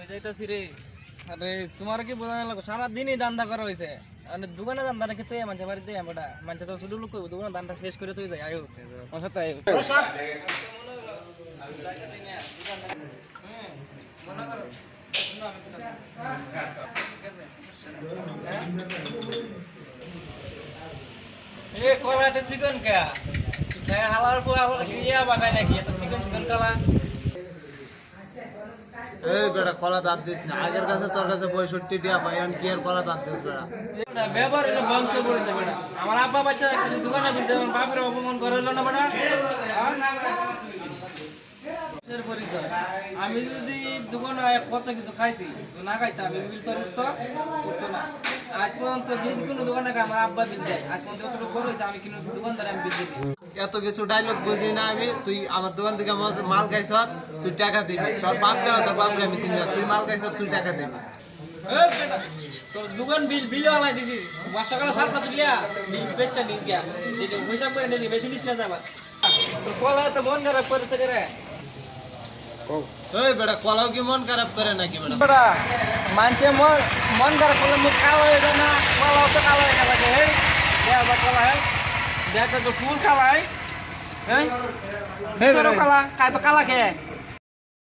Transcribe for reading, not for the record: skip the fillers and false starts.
যাইতাছি রে। আরে তোমার কি বোঝা লাগবে, সারাদিনই দান্দা করা হয়েছে। মানে দোকানে দান্দা নাকি তুই মানুষের বাড়িতে বেটা মানুষ তো ছোট লোক করবো, দোকানে দান্দা শেষ করে তুই যাই আয়ো আমার সাথে আয়ো। এ কলাতে চিকন কে খায় হালার পর আবার ক্রিয়া বাগায় নাকি এত চিকন চিকন কালা। এই বেটা কলা দাঁত দিস না, আগের কাছে তোর কাছে 65 টাকা পাই, এখন কি আর কলা দাঁত দিস বেটা? ব্যবহার হলো বংশ পড়েছে বেটা। আমার আব্বা বাচ্চা কিছু দোকানে বিলতে আমার বাপের অপমান করে হলো না বেটা। পরিচয় আমি যদি দোকানে কত কিছু খাইছি না খাইতাম বিল তো উঠতো না। আজ পর্যন্ত যে কোনো দোকানে আমার আব্বা বিল দেয়, আজ পর্যন্ত যতটুকু বড় হয়েছে আমি কিন্তু দোকানদার আমি বিল দিই। এত কিছু ডায়লগ বুঝি না আমি। তুই আমার দোকান থেকে মাল খাইছ, তুই টাকা দিবি। তোর বাপ গেল, তোর বাপকে আমি চিনি না। তুই মাল খাইছ, তুই টাকা দিবি। তোর দোকান বিল আলাই দিছি, সকালে সাতটা তুলিয়া বিল বেচা নিস গিয়া হিসাব করে নিয়ে বেশি নিস না যাবার। কলা তো মন খারাপ করে থাকে রে। ওই বেটা কলাও কি মন খারাপ করে নাকি বেটা? বেটা মানুষের মন খারাপ করলে মুখ কালো হয়ে যায় না? কলাও তো কালো হয়ে লাগে। হ্যাঁ কলা হ্যাঁ দেখ তো ফুল কালাই হ্যাঁ কালা খায় তো কালা খেয়ে